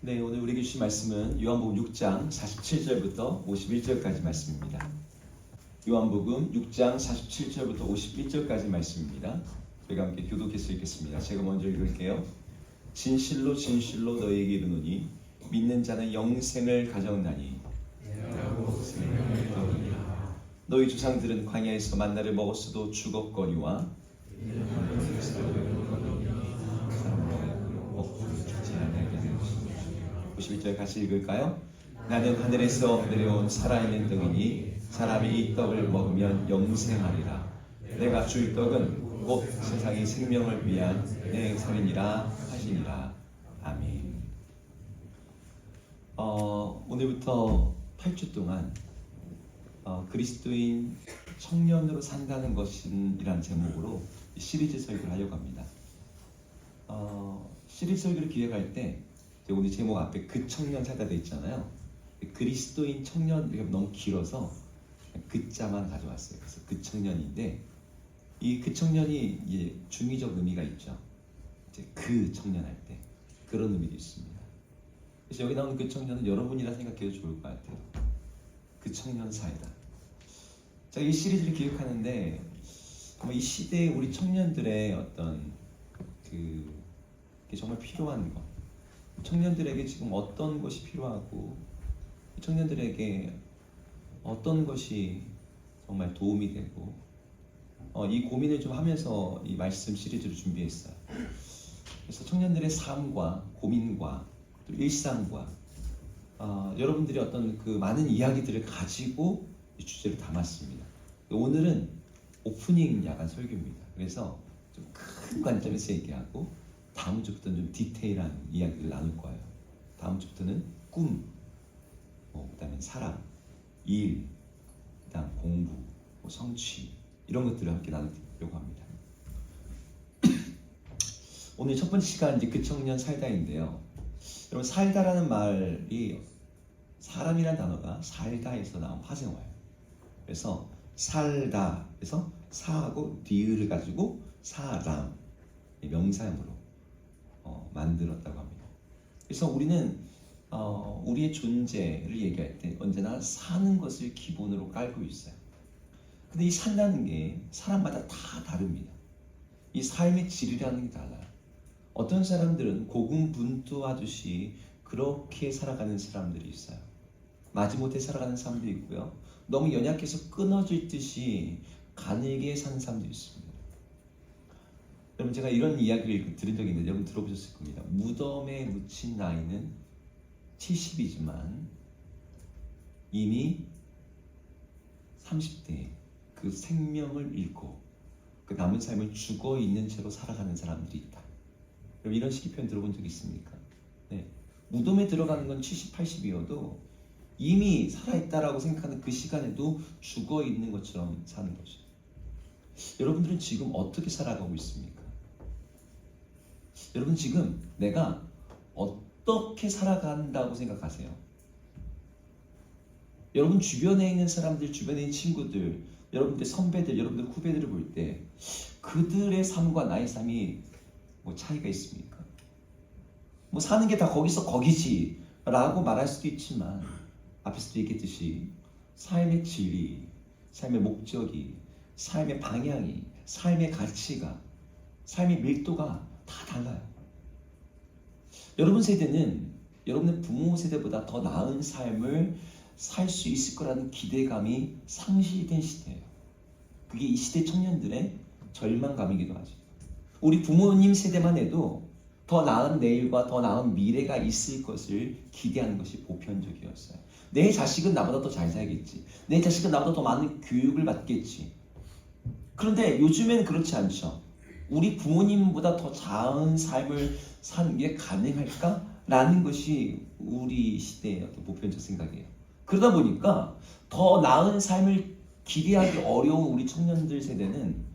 네, 오늘 우리에게 주신 말씀은 요한복음 6장 47절부터 51절까지 말씀입니다. 요한복음 6장 47절부터 51절까지 말씀입니다. 저희가 함께 교독해서 읽겠습니다. 제가 먼저 읽을게요. 진실로 진실로 너희에게 이르노니 믿는 자는 영생을 가져온다니 너희 조상들은 광야에서 만나를 먹었어도 죽었거니와 51절 같이 읽을까요? 나는 하늘에서 내려온 살아있는 떡이니 사람이 이 떡을 먹으면 영생하리라. 내가 줄 떡은 곧 세상의 생명을 위한 내 살이니라 하시니라. 아멘. 오늘부터 8주 동안 그리스도인 청년으로 산다는 것이라는 제목으로 시리즈 설교를 하려고 합니다. 시리즈 설교를 기획할 때 오늘 제목 앞에 그 청년 살다 돼 있잖아요. 그리스도인 청년 너무 길어서 그 자만 가져왔어요. 그래서 그 청년인데 이 그 청년이 이제 중의적 의미가 있죠. 이제 그 청년 할 때 그런 의미도 있습니다. 그래서 여기 나오는 그 청년은 여러분이라 생각해도 좋을 것 같아요. 그 청년 사이다. 자, 이 시리즈를 기획하는데 이 시대에 우리 청년들의 어떤 그게 정말 필요한 것, 청년들에게 지금 어떤 것이 필요하고 청년들에게 어떤 것이 정말 도움이 되고 이 고민을 좀 하면서 이 말씀 시리즈를 준비했어요. 그래서 청년들의 삶과 고민과 또 일상과 여러분들이 어떤 그 많은 이야기들을 가지고 이 주제를 담았습니다. 오늘은 오프닝 야간 설교입니다. 그래서 좀 큰 관점에서 얘기하고 다음 주부터는 좀 디테일한 이야기를 나눌 거예요. 다음 주부터는 꿈, 그다음에 사랑, 일, 그다음 공부, 성취 이런 것들을 함께 나누려고 합니다. 오늘 첫 번째 시간 이제 그 청년 살다인데요. 여러분 살다라는 말이 사람이라는 단어가 살다에서 나온 파생어예요. 그래서 살다, 그래서 사하고 디을을 가지고 사람 명사형으로 만들었다고 합니다. 그래서 우리는 우리의 존재를 얘기할 때 언제나 사는 것을 기본으로 깔고 있어요. 근데 이 산다는 게 사람마다 다 다릅니다. 이 삶의 질이라는 게 달라요. 어떤 사람들은 고군분투하듯이 그렇게 살아가는 사람들이 있어요. 마지못해 살아가는 사람도 있고요. 너무 연약해서 끊어질 듯이 가늘게 사는 사람도 있습니다. 여러분 제가 이런 이야기를 들은 적이 있는데 여러분 들어보셨을 겁니다. 무덤에 묻힌 나이는 70이지만 이미 30대에 그 생명을 잃고 그 남은 삶을 죽어 있는 채로 살아가는 사람들이 있다. 여러분 이런 식의 표현 들어본 적 있습니까? 네. 무덤에 들어가는 건 70, 80이어도 이미 살아있다라고 생각하는 그 시간에도 죽어 있는 것처럼 사는 거죠. 여러분들은 지금 어떻게 살아가고 있습니까? 여러분 지금 내가 어떻게 살아간다고 생각하세요? 여러분 주변에 있는 사람들, 주변에 있는 친구들, 여러분들 선배들, 여러분들 후배들을 볼 때 그들의 삶과 나의 삶이 차이가 있습니까? 사는 게 다 거기서 거기지 라고 말할 수도 있지만 앞에서도 얘기했듯이 삶의 질이, 삶의 목적이, 삶의 방향이, 삶의 가치가, 삶의 밀도가 다 달라요. 여러분 세대는 여러분의 부모 세대보다 더 나은 삶을 살 수 있을 거라는 기대감이 상실된 시대예요. 그게 이 시대 청년들의 절망감이기도 하죠. 우리 부모님 세대만 해도 더 나은 내일과 더 나은 미래가 있을 것을 기대하는 것이 보편적이었어요. 내 자식은 나보다 더 잘 살겠지. 내 자식은 나보다 더 많은 교육을 받겠지. 그런데 요즘엔 그렇지 않죠. 우리 부모님보다 더 나은 삶을 사는 게 가능할까? 라는 것이 우리 시대의 어떤 보편적 생각이에요. 그러다 보니까 더 나은 삶을 기대하기 어려운 우리 청년들 세대는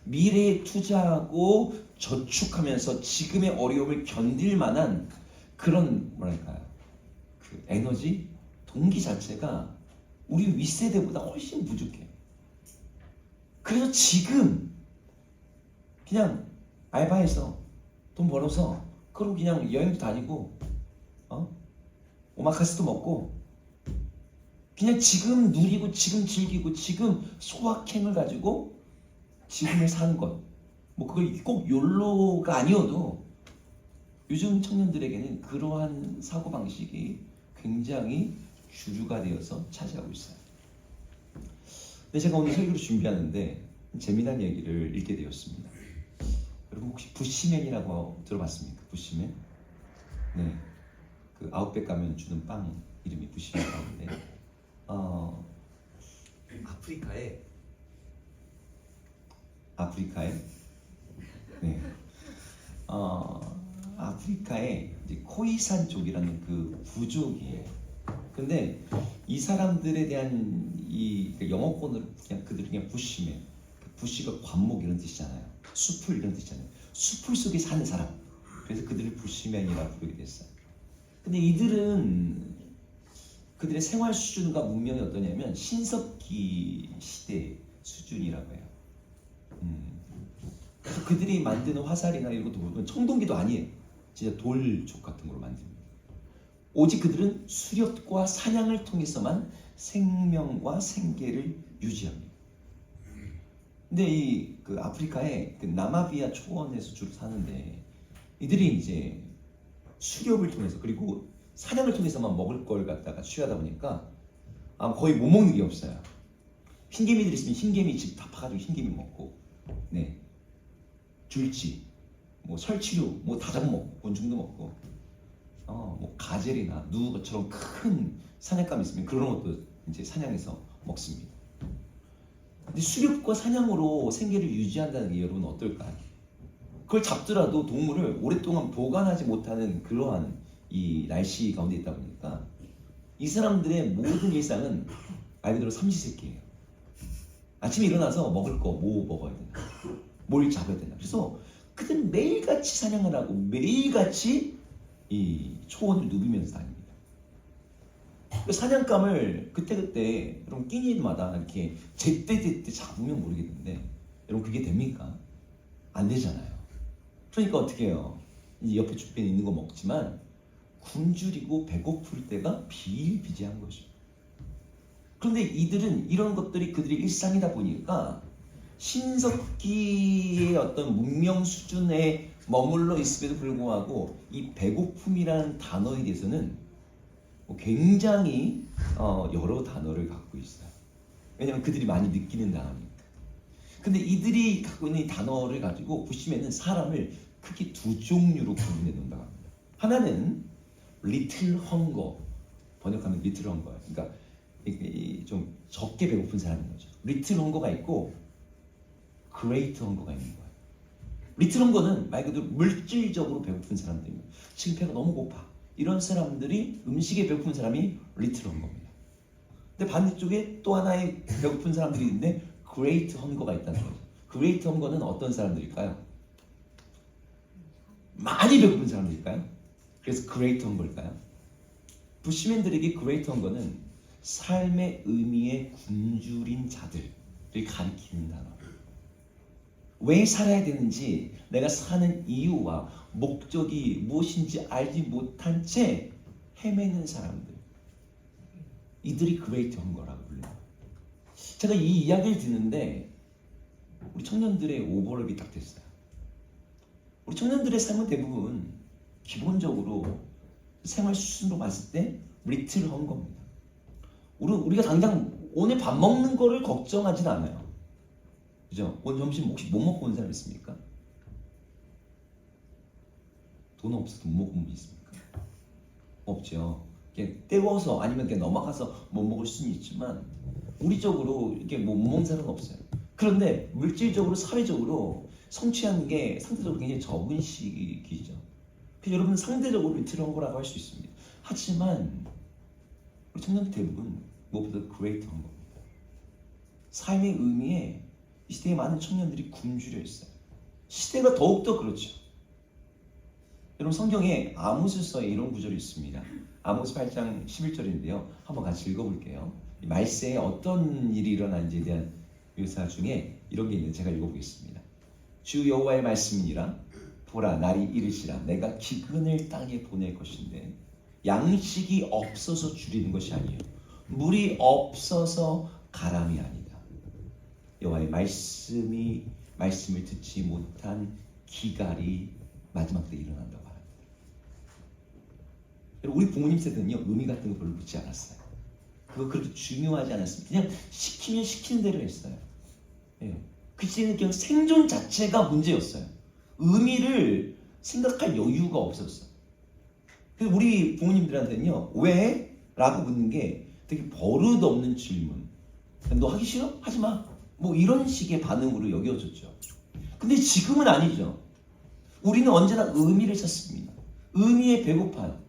미래에 투자하고 저축하면서 지금의 어려움을 견딜 만한 그런 그 에너지, 동기 자체가 우리 윗세대보다 훨씬 부족해요. 그래서 지금 그냥 알바해서 돈 벌어서 그러고 그냥 여행도 다니고 오마카세도 먹고 그냥 지금 누리고 지금 즐기고 지금 소확행을 가지고 지금을 사는 것. 뭐 그걸 꼭 욜로가 아니어도 요즘 청년들에게는 그러한 사고방식이 굉장히 주류가 되어서 차지하고 있어요. 근데 제가 오늘 설교를 준비하는데 재미난 얘기를 읽게 되었습니다. 여러분 혹시 부시맨이라고 들어봤습니까? 부시맨? 네, 그 아웃백 가면 주는 빵 이름이 부시맨인데 아프리카에 네, 아프리카의 이제 코이산 족이라는 그 부족이에요. 근데 이 사람들에 대한 이 영어권으로 그냥 그들이 그냥 부시맨, 부시가 관목 이런 뜻이잖아요. 숲을 이런 뜻이잖아요. 숲을 속에 사는 사람. 그래서 그들을 부시맨이라고 부르게 됐어요. 근데 이들은 그들의 생활 수준과 문명이 어떠냐면 신석기 시대 수준이라고 해요. 그래서 그들이 만드는 화살이나 이런 것도 보면 청동기도 아니에요. 진짜 돌족 같은 걸로 만듭니다. 오직 그들은 수렵과 사냥을 통해서만 생명과 생계를 유지합니다. 근데 이 그 아프리카의 그 나마비아 초원에서 주로 사는데 이들이 이제 수렵을 통해서 그리고 사냥을 통해서만 먹을 걸 갖다가 취하다 보니까 거의 못 먹는 게 없어요. 흰개미들 있으면 흰개미 집 다 파가지고 흰개미 먹고, 네, 줄치, 뭐 설치류, 뭐 다 잡아먹고 곤충도 먹고, 뭐 가젤이나 누구처럼 큰 사냥감이 있으면 그런 것도 이제 사냥해서 먹습니다. 근데 수렵과 사냥으로 생계를 유지한다는 게 여러분 어떨까요? 그걸 잡더라도 동물을 오랫동안 보관하지 못하는 그러한 이 날씨 가운데 있다 보니까 이 사람들의 모든 일상은 말 그대로 삼시세끼예요. 아침에 일어나서 먹을 거 뭐 먹어야 되나, 뭘 잡아야 되나. 그래서 그들은 매일같이 사냥을 하고 매일같이 이 초원을 누비면서 다닙니다. 그 사냥감을 그때그때 여러분 끼니마다 이렇게 제때제때 잡으면 모르겠는데 여러분 그게 됩니까? 안 되잖아요. 그러니까 어떻게 해요? 이제 옆에 주변에 있는 거 먹지만 굶주리고 배고플 때가 비일비재한 거죠. 그런데 이들은 이런 것들이 그들의 일상이다 보니까 신석기의 어떤 문명 수준에 머물러 있음에도 불구하고 이 배고픔이라는 단어에 대해서는 굉장히 여러 단어를 갖고 있어요. 왜냐하면 그들이 많이 느끼는 단어니까. 근데 이들이 갖고 있는 이 단어를 가지고 부시맨은 사람을 크게 두 종류로 구분해 놓는다고 합니다. 하나는 리틀 헝거, 번역하면 리틀 헝거예요. 그러니까 좀 적게 배고픈 사람인 거죠. 리틀 헝거가 있고 그레이트 헝거가 있는 거예요. 리틀 헝거는 말 그대로 물질적으로 배고픈 사람들입니다. 지금 배가 너무 고파. 이런 사람들이 음식에 배고픈 사람이 리틀 헝거입니다. 근데 반대쪽에 또 하나의 배고픈 사람들이 있는데 그레이트 헝거가 있다는 거죠. 그레이트 헝거는 어떤 사람들일까요? 많이 배고픈 사람들일까요? 그래서 그레이트 헝거일까요? 부시맨들에게 그레이트 헝거는 삶의 의미에 굶주린 자들을 가리키는 단어. 왜 살아야 되는지, 내가 사는 이유와 목적이 무엇인지 알지 못한 채 헤매는 사람들, 이들이 그레이트 헝거라고 불려요. 제가 이 이야기를 듣는데 우리 청년들의 오버랩이 딱 됐어요. 우리 청년들의 삶은 대부분 기본적으로 생활 수준으로 봤을 때 리틀 헝거입니다. 우리가 당장 오늘 밥 먹는 거를 걱정하진 않아요. 그죠? 오늘 점심 혹시 못 먹고 온 사람 있습니까? 돈 없어도 못 먹고 온 분 있습니까? 없죠. 그냥 때워서 아니면 그냥 넘어가서 못 먹을 수는 있지만 우리적으로 이렇게 못 먹는 사람은 없어요. 그런데 물질적으로 사회적으로 성취하는 게 상대적으로 굉장히 적은 시기죠. 그래서 여러분 상대적으로 리틀 헝거라고 할 수 있습니다. 하지만 우리 청년들 대부분 무엇보다 그레이트 헝거입니다. 삶의 의미에 이 시대에 많은 청년들이 굶주려 있어요. 시대가 더욱더 그렇죠. 여러분 성경에 아모스서에 이런 구절이 있습니다. 아모스 8장 11절인데요. 한번 같이 읽어볼게요. 말세에 어떤 일이 일어난지에 대한 묘사 중에 이런 게 있는데 제가 읽어보겠습니다. 주 여호와의 말씀이니라. 보라 날이 이르시라. 내가 기근을 땅에 보낼 것인데 양식이 없어서 줄이는 것이 아니에요. 물이 없어서 가람이 아니다. 여호와의 말씀을 듣지 못한 기갈이 마지막 때 일어난다고 합니다. 우리 부모님 세대는요, 의미 같은 거 별로 묻지 않았어요. 그거 그렇게 중요하지 않았습니다. 그냥 시키면 시키는 대로 했어요. 예. 그 시대는 그냥 생존 자체가 문제였어요. 의미를 생각할 여유가 없었어요. 그래서 우리 부모님들한테는요, 왜? 라고 묻는 게 되게 버릇없는 질문. 너 하기 싫어? 하지 마. 뭐 이런 식의 반응으로 여겨졌죠. 근데 지금은 아니죠. 우리는 언제나 의미를 찾습니다. 의미에 배고파요.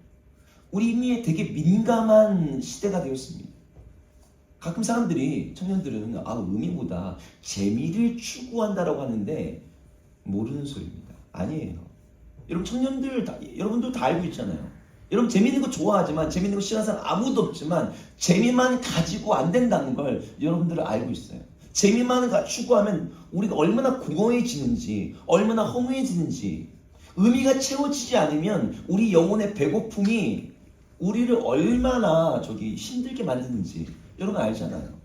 우리 의미에 되게 민감한 시대가 되었습니다. 가끔 사람들이, 청년들은 의미보다 재미를 추구한다라고 하는데 모르는 소리입니다. 아니에요. 여러분 여러분들 다 알고 있잖아요. 여러분 재밌는 거 좋아하지만, 재밌는 거 싫어하는 사람 아무도 없지만 재미만 가지고 안 된다는 걸 여러분들은 알고 있어요. 재미만 추구하면 우리가 얼마나 공허해지는지, 얼마나 허무해지는지, 의미가 채워지지 않으면 우리 영혼의 배고픔이 우리를 얼마나 힘들게 만드는지 여러분 알잖아요.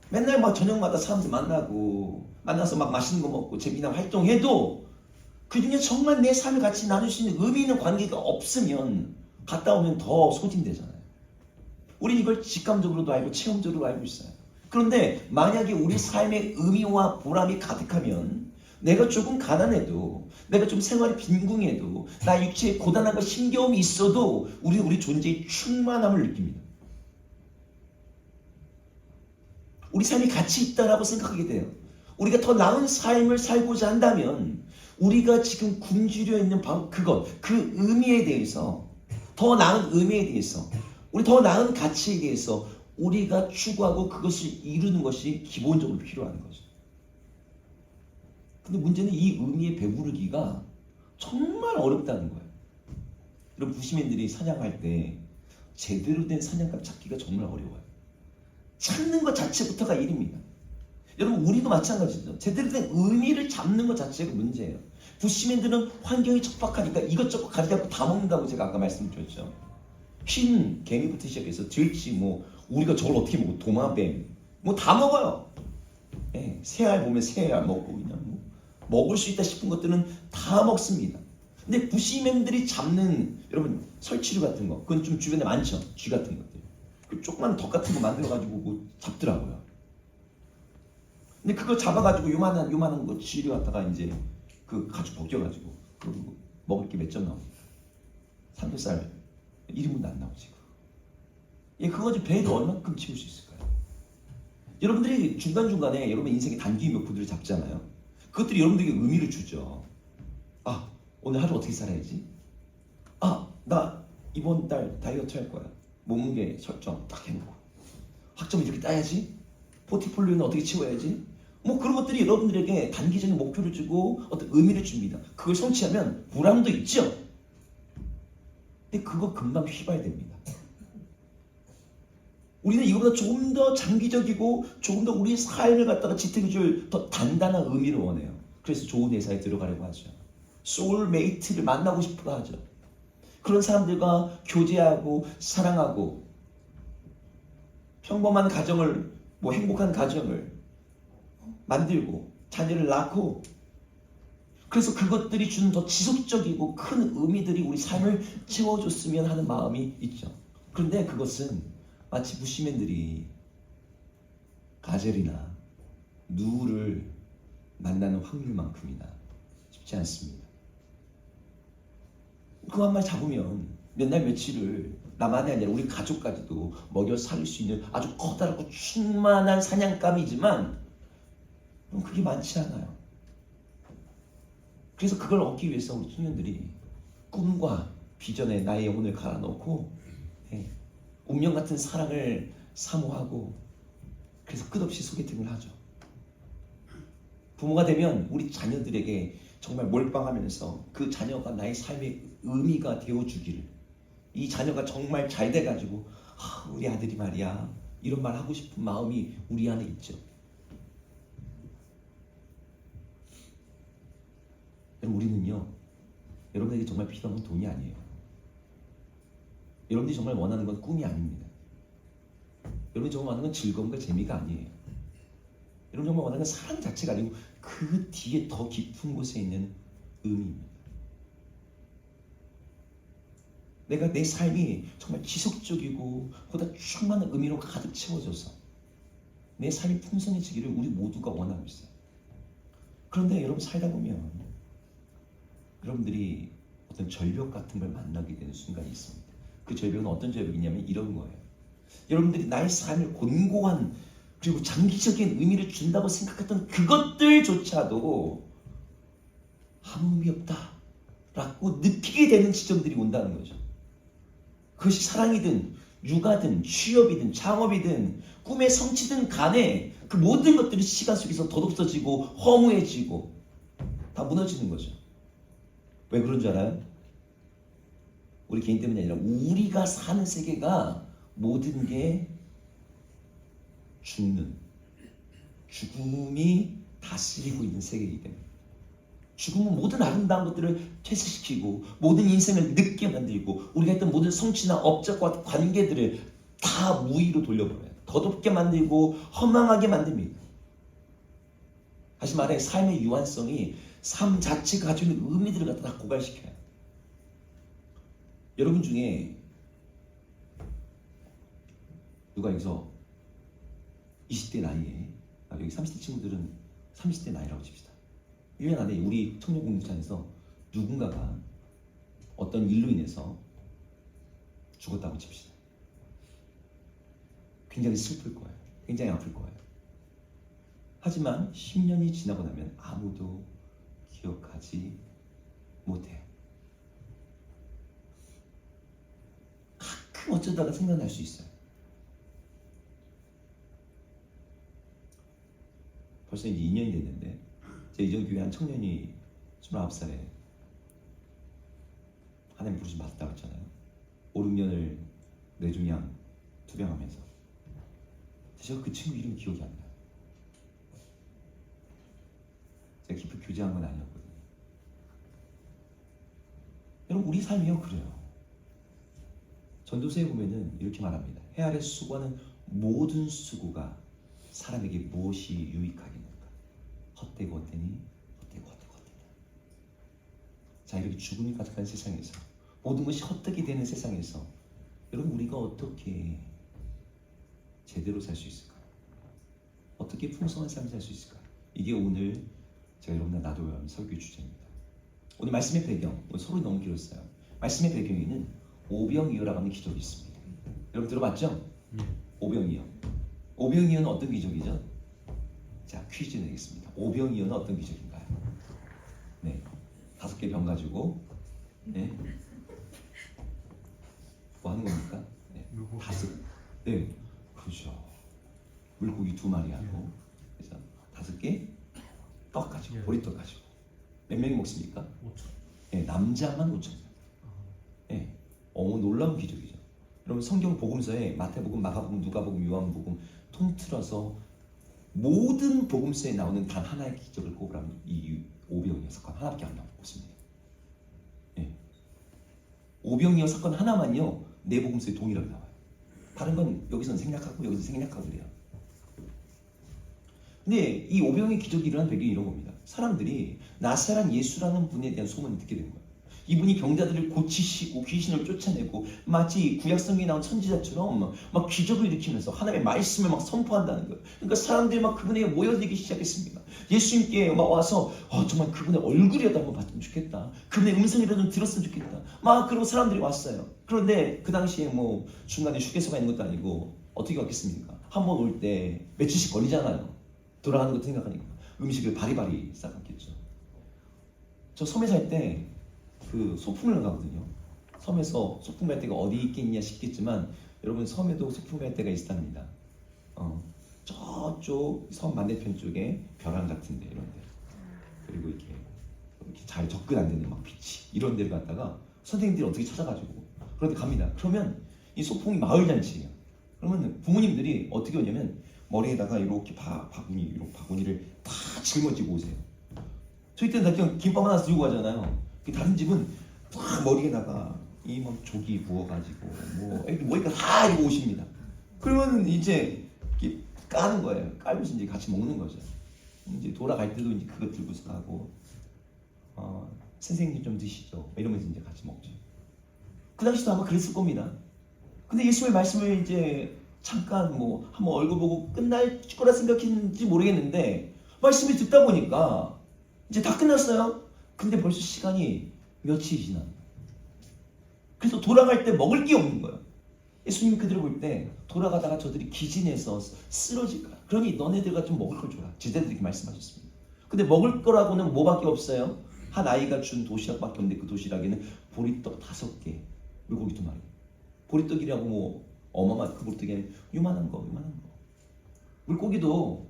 맨날 막 저녁마다 사람들 만나서 막 맛있는 거 먹고 재미난 활동해도 그 중에 정말 내 삶을 같이 나눌 수 있는 의미 있는 관계가 없으면 갔다 오면 더 소진되잖아요. 우린 이걸 직감적으로도 알고 체험적으로도 알고 있어요. 그런데 만약에 우리 삶의 의미와 보람이 가득하면 내가 조금 가난해도, 내가 좀 생활이 빈궁해도, 나 육체에 고단함과 힘겨움이 있어도 우리 존재의 충만함을 느낍니다. 우리 삶이 가치 있다라고 생각하게 돼요. 우리가 더 나은 삶을 살고자 한다면 우리가 지금 굶주려 있는 바로 그 의미에 대해서, 더 나은 의미에 대해서, 우리 더 나은 가치에 대해서 우리가 추구하고 그것을 이루는 것이 기본적으로 필요한 거죠. 근데 문제는 이 의미에 배부르기가 정말 어렵다는 거예요. 여러분, 부시맨들이 사냥할 때 제대로 된 사냥감 찾기가 정말 어려워요. 찾는 것 자체부터가 일입니다. 여러분, 우리도 마찬가지죠. 제대로 된 의미를 잡는 것 자체가 문제예요. 부시맨들은 환경이 척박하니까 이것저것 가지고 다 먹는다고 제가 아까 말씀드렸죠. 흰 개미부터 시작해서 들쥐, 우리가 저걸 어떻게 먹어? 도마뱀, 다 먹어요. 예, 새알 보면 새알 먹고, 그냥 먹을 수 있다 싶은 것들은 다 먹습니다. 근데 부시맨들이 잡는, 여러분, 설치류 같은 거, 그건 좀 주변에 많죠. 쥐 같은 것들. 그 조그만 덕 같은 거 만들어가지고 잡더라고요. 근데 그거 잡아가지고 요만한 거 쥐를 갖다가 이제 그 가죽 벗겨가지고 먹을 게 몇 점 나옵니다. 삼겹살 1인분도 안 나오지. 예, 그거 가지고 배도 얼마큼 채울 수 있을까요? 여러분들이 중간중간에 여러분 인생의 단기 목표들을 잡잖아요. 그것들이 여러분들에게 의미를 주죠. 오늘 하루 어떻게 살아야지? 나 이번 달 다이어트 할 거야. 몸무게 설정 딱 해놓고 학점 이렇게 따야지. 포트폴리오는 어떻게 채워야지. 그런 것들이 여러분들에게 단기적인 목표를 주고 어떤 의미를 줍니다. 그걸 성취하면 보람도 있죠. 근데 그거 금방 휘발됩니다. 우리는 이거보다 조금 더 장기적이고 조금 더 우리의 삶을 갖다가 지탱해줄 더 단단한 의미를 원해요. 그래서 좋은 회사에 들어가려고 하죠. 소울메이트를 만나고 싶어 하죠. 그런 사람들과 교제하고 사랑하고 평범한 가정을, 행복한 가정을 만들고 자녀를 낳고, 그래서 그것들이 주는 더 지속적이고 큰 의미들이 우리 삶을 채워줬으면 하는 마음이 있죠. 그런데 그것은 마치 부시맨들이 가젤이나 누를 만나는 확률만큼이나 쉽지 않습니다. 그거 한 마리 잡으면 몇 날 며칠을 나만이 아니라 우리 가족까지도 먹여 살릴 수 있는 아주 커다랗고 충만한 사냥감이지만 그게 많지 않아요. 그래서 그걸 얻기 위해서 우리 청년들이 꿈과 비전에 나의 영혼을 갈아넣고 운명 같은 사랑을 사모하고, 그래서 끝없이 소개팅을 하죠. 부모가 되면 우리 자녀들에게 정말 몰빵하면서 그 자녀가 나의 삶의 의미가 되어주기를, 이 자녀가 정말 잘 돼가지고 우리 아들이 말이야 이런 말 하고 싶은 마음이 우리 안에 있죠. 우리는요, 여러분에게 정말 필요한 건 돈이 아니에요. 여러분들이 정말 원하는 건 꿈이 아닙니다. 여러분이 정말 원하는 건 즐거움과 재미가 아니에요. 여러분 정말 원하는 건 사랑 자체가 아니고 그 뒤에 더 깊은 곳에 있는 의미입니다. 내가 내 삶이 정말 지속적이고 보다 충만한 의미로 가득 채워져서 내 삶이 풍성해지기를 우리 모두가 원하고 있어요. 그런데 여러분 살다 보면 여러분들이 어떤 절벽 같은 걸 만나게 되는 순간이 있습니다. 그 절벽은 어떤 절벽이냐면 이런 거예요. 여러분들이 나의 삶을 곤고한 그리고 장기적인 의미를 준다고 생각했던 그것들조차도 아무 의미 없다라고 느끼게 되는 지점들이 온다는 거죠. 그것이 사랑이든 육아든 취업이든 창업이든 꿈의 성취든 간에 그 모든 것들이 시간 속에서 덧없어지고 허무해지고 다 무너지는 거죠. 왜 그런 줄 알아요? 우리 개인 때문이 아니라 우리가 사는 세계가 모든 게 죽음이 다스리고 있는 세계이기 때문에 죽음은 모든 아름다운 것들을 퇴색시키고 모든 인생을 늦게 만들고 우리가 했던 모든 성취나 업적과 관계들을 다 무의로 돌려버려요. 덧없게 만들고 허망하게 만듭니다. 다시 말해 삶의 유한성이 삶 자체가 가지고 있는 의미들을 갖다 다 고갈시켜요. 여러분 중에 누가 여기서 20대 나이에 여기 30대 친구들은 30대 나이라고 칩시다. 1년 안에 우리 청년공동체에서 누군가가 어떤 일로 인해서 죽었다고 칩시다. 굉장히 슬플 거예요. 굉장히 아플 거예요. 하지만 10년이 지나고 나면 아무도 기억하지 못해요. 가끔 어쩌다가 생각날 수 있어요. 벌써 이제 2년이 됐는데 제 이전 교회 한 청년이 29살에 하나님 부르심 받았다고 했잖아요. 5, 6년을 뇌종양 투병하면서 제가 그 친구 이름 기억이 안 나요. 제가 깊이 교제한 건 아니었거든요. 여러분 우리 삶이요 그래요. 전도서에 보면은 이렇게 말합니다. 해 아래 수고하는 모든 수고가 사람에게 무엇이 유익하겠는가? 헛되고 헛되니 헛되고 헛되고 헛되다. 자 이렇게 죽음이 가득한 세상에서 모든 것이 헛되게 되는 세상에서 여러분 우리가 어떻게 제대로 살 수 있을까요? 어떻게 풍성한 삶을 살 수 있을까요? 이게 오늘 제가 여러분과 나눠야 하는 설교의 주제입니다. 오늘 말씀의 배경, 오늘 서로 너무 길었어요. 말씀의 배경에는 오병이어라고 하는 기적이 있습니다. 여러분 들어봤죠? 오병이어. 오병이어는 어떤 기적이죠? 자 퀴즈 내겠습니다. 오병이어는 어떤 기적인가요? 네, 5개 병 가지고 네, 뭐 하는 겁니까? 네, 5. 네, 그렇죠. 물고기 2마리하고 그래서 5개 떡 가지고 보리떡 가지고 몇 명이 먹습니까? 5천. 네, 남자만 5천. 네, 놀라운 기적이죠. 여러분 성경 복음서에 마태복음, 마가복음, 누가복음, 요한복음 통틀어서 모든 복음서에 나오는 단 하나의 기적을 꼽으라면 이 오병이어 사건 하나밖에 안 나옵니다. 네. 오병이어 사건 하나만요 네 복음서에 동일하게 나와요. 다른 건 여기서는 생략하고 여기서 생략하고 그래요. 근데 이 오병이어 기적이 일어난 배경이 이런 겁니다. 사람들이 나사렛 예수라는 분에 대한 소문을 듣게 된 거예요. 이분이 병자들을 고치시고 귀신을 쫓아내고 마치 구약성경에 나온 선지자처럼 막 기적을 일으키면서 하나님의 말씀을 막 선포한다는 거예요. 그러니까 사람들이 막 그분에게 모여들기 시작했습니다. 예수님께 막 와서 정말 그분의 얼굴이라도 한번 봤으면 좋겠다. 그분의 음성이라도 좀 들었으면 좋겠다. 막 그러고 사람들이 왔어요. 그런데 그 당시에 뭐 중간에 휴게소가 있는 것도 아니고 어떻게 왔겠습니까? 한 번 올 때 며칠씩 걸리잖아요. 돌아가는 것도 생각하니까 음식을 바리바리 싸갔겠죠. 저 섬에 살 때 그 소풍을 가거든요. 섬에서 소풍 갈 데가 어디 있겠냐 싶겠지만 여러분 섬에도 소풍 갈 데가 있답니다. 저쪽 섬 반대편 쪽에 벼랑 같은데 이런 데 그리고 이렇게 잘 접근 안 되는 막 빛이 이런 데를 갔다가 선생님들이 어떻게 찾아가지고 그런데 갑니다. 그러면 이 소풍이 마을 잔치예요. 그러면 부모님들이 어떻게 오냐면 머리에다가 이렇게 바구니를 다 짊어지고 오세요. 저희 때는 다 그냥 김밥 하나 들고 가잖아요. 다른 집은 딱 머리에다가 이 뭐 조기 구워가지고 뭐 이거 다 이거 오십니다. 그러면 이제 이렇게 까는 거예요. 깔면서 이제 같이 먹는 거죠. 이제 돌아갈 때도 이제 그거 들고서 가고 선생님 좀 드시죠. 이러면서 이제 같이 먹죠. 그 당시도 아마 그랬을 겁니다. 근데 예수의 말씀을 이제 잠깐 뭐 한번 얼굴 보고 끝날 거라 생각했는지 모르겠는데 말씀을 듣다 보니까 이제 다 끝났어요. 근데 벌써 시간이 며칠이 지났어요. 그래서 돌아갈 때 먹을 게 없는 거예요. 예수님이 그들을 볼 때 돌아가다가 저들이 기진해서 쓰러질까. 그러니 너네들과 좀 먹을 걸 줘라. 제자들에게 말씀하셨습니다. 근데 먹을 거라고는 뭐밖에 없어요? 한 아이가 준 도시락밖에 없는데 그 도시락에는 보리떡 5개, 물고기 2마리. 보리떡이라고 뭐 어마어마한 그 보리떡이 요만한 거. 물고기도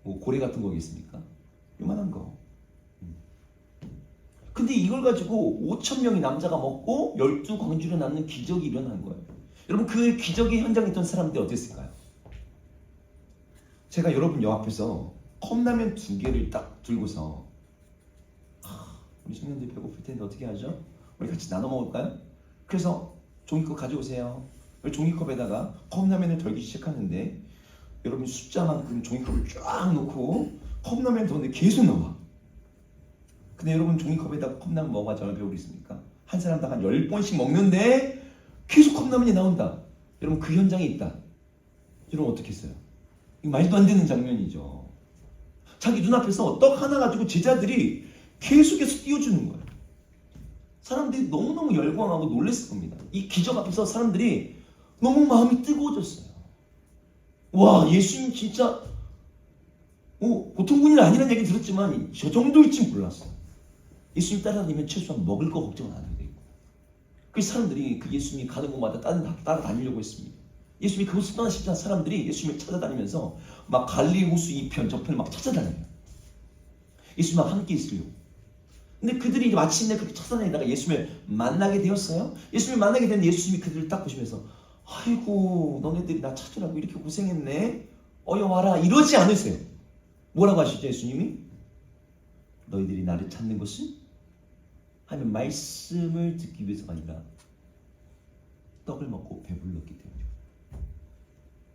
뭐 고래 같은 거겠습니까? 요만한 거. 근데 이걸 가지고 5,000명이 남자가 먹고 12광주를 낳는 기적이 일어난 거예요. 여러분 그 기적의 현장에 있던 사람들이 어땠을까요? 제가 여러분 여 앞에서 컵라면 2개를 딱 들고서 우리 청년들이 배고플 텐데 어떻게 하죠? 우리 같이 나눠 먹을까요? 그래서 종이컵 가져오세요. 종이컵에다가 컵라면을 덜기 시작하는데 여러분 숫자만큼 종이컵을 쫙 놓고 컵라면을 덜는데 계속 나와. 근데 여러분 종이컵에다가 컵라면 먹어봐야 얼마나 배우겠습니까? 한 사람당 한 10번씩 먹는데 계속 컵라면이 나온다. 여러분 그 현장에 있다. 여러분 어떻게 했어요? 이거 말도 안 되는 장면이죠. 자기 눈앞에서 떡 하나 가지고 제자들이 계속해서 띄워주는 거예요. 사람들이 너무너무 열광하고 놀랐을 겁니다. 이 기적 앞에서 사람들이 너무 마음이 뜨거워졌어요. 와, 예수님 진짜 보통 분이 아니라는 얘기 들었지만 저 정도일 줄 몰랐어요. 예수님 따라다니면 최소한 먹을 거 걱정은 안 해도 되고. 그 사람들이 그 예수님이 가는 곳마다 따라다니려고 했습니다. 예수님이 그곳을 떠나시자 사람들이 예수님을 찾아다니면서 막 갈릴리 호수 이편 저편을 막 찾아다녀요. 예수님과 함께 있으려고. 근데 그들이 마침내 그렇게 찾아다니다가 예수님을 만나게 되었어요. 예수님을 만나게 됐는데 예수님이 그들을 딱 보시면서 아이고 너네들이 나 찾으라고 이렇게 고생했네. 어여 와라 이러지 않으세요. 뭐라고 하시죠 예수님이? 너희들이 나를 찾는 것은 하면 말씀을 듣기 위해서가 아니라 떡을 먹고 배불렀기 때문이에요.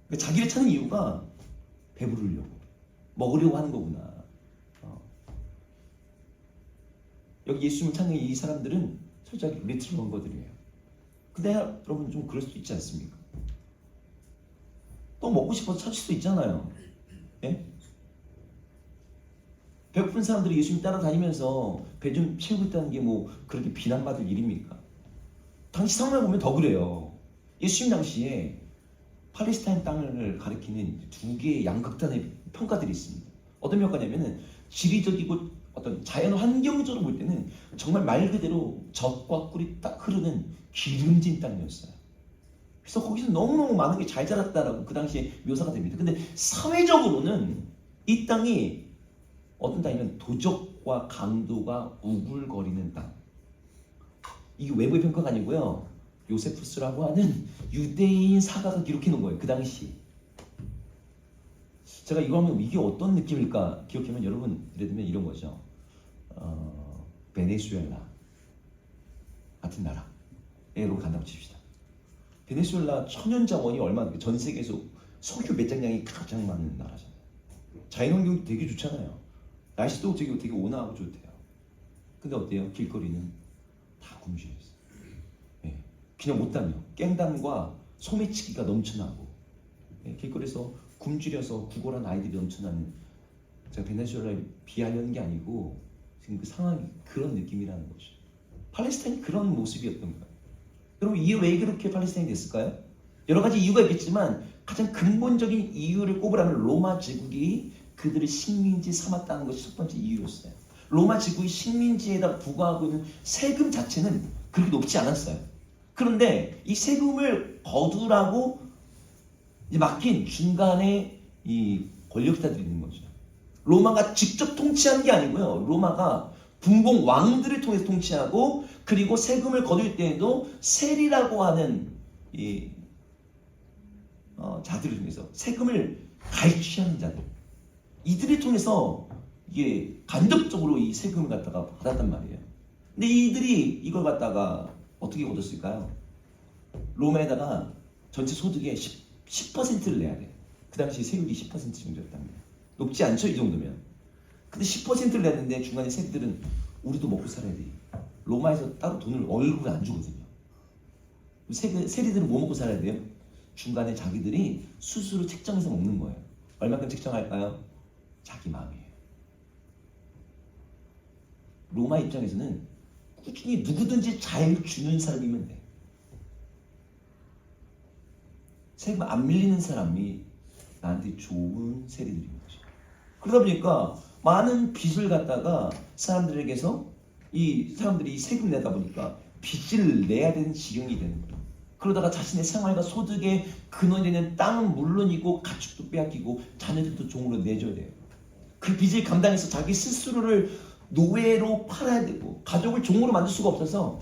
그러니까 자기를 찾는 이유가 배부르려고 먹으려고 하는 거구나. 여기 예수님을 찾는 이 사람들은 솔직히 리틀 원거들이에요. 근데 여러분 좀 그럴 수도 있지 않습니까? 또 먹고 싶어서 찾을 수도 있잖아요. 예? 배고픈 사람들이 예수님 따라다니면서 배 좀 채우고 있다는 게 뭐 그렇게 비난받을 일입니까? 당시 상황을 보면 더 그래요. 예수님 당시에 팔레스타인 땅을 가리키는 2개의 양극단의 평가들이 있습니다. 어떤 평가냐면은 지리적이고 어떤 자연 환경적으로 볼 때는 정말 말 그대로 젖과 꿀이 딱 흐르는 기름진 땅이었어요. 그래서 거기서 너무너무 많은 게 잘 자랐다라고 그 당시에 묘사가 됩니다. 근데 사회적으로는 이 땅이 어떤 땅이면 도적과 강도가 우글거리는 땅. 이게 외부의 평가가 아니고요. 요세푸스라고 하는 유대인 사가가 기록해 놓은 거예요. 그 당시. 제가 이거 하면 이게 어떤 느낌일까 기억하면 여러분 예를 들면 이런 거죠. 베네수엘라 같은 나라로 간다고 칩시다. 베네수엘라 천연자원이 얼마나 전 세계에서 석유 매장량이 가장 많은 나라잖아요. 자연환경이 되게 좋잖아요. 날씨도 되게 온화하고 좋대요. 근데 어때요? 길거리는 다 굶주려 있어요. 네. 그냥 못 다녀. 깽단과 소매치기가 넘쳐나고 네. 길거리에서 굶주려서 구걸한 아이들이 넘쳐나는, 제가 베네수엘라에 비하려는 게 아니고 지금 그 상황이 그런 느낌이라는 거죠. 팔레스타인이 그런 모습이었던 거예요. 여러분 이게 왜 그렇게 팔레스타인이 됐을까요? 여러 가지 이유가 있겠지만 가장 근본적인 이유를 꼽으라면 로마 제국이 그들을 식민지 삼았다는 것이 첫 번째 이유였어요. 로마 제국이 식민지에다 부과하고 있는 세금 자체는 그렇게 높지 않았어요. 그런데 이 세금을 거두라고 맡긴 중간에 이 권력자들이 있는 거죠. 로마가 직접 통치한 게 아니고요. 로마가 분봉 왕들을 통해서 통치하고, 그리고 세금을 거둘 때에도 세리라고 하는 이 자들을 통해서 세금을 갈취하는 자들, 이들을 통해서 이게 간접적으로 이 세금을 갖다가 받았단 말이에요. 근데 이들이 이걸 갖다가 어떻게 얻었을까요? 로마에다가 전체 소득의 10%를 내야 돼. 그 당시 세율이 10% 정도였답니다. 높지 않죠, 이 정도면. 근데 10%를 내는데 중간에 세리들은 우리도 먹고 살아야 돼. 로마에서 따로 돈을 월급을 안 주거든요. 세리들은 뭐 먹고 살아야 돼요? 중간에 자기들이 스스로 책정해서 먹는 거예요. 얼마큼 책정할까요? 자기 마음이에요. 로마 입장에서는 꾸준히 누구든지 잘 주는 사람이면 돼. 세금 안 밀리는 사람이 나한테 좋은 세리들인 거죠. 그러다 보니까 많은 빚을 갖다가 사람들에게서 이 사람들이 세금 내다 보니까 빚을 내야 되는 지경이 되는 거예요. 그러다가 자신의 생활과 소득의 근원이 되는 땅은 물론이고 가축도 빼앗기고 자녀들도 종으로 내줘야 돼요. 그 빚을 감당해서 자기 스스로를 노예로 팔아야 되고 가족을 종으로 만들 수가 없어서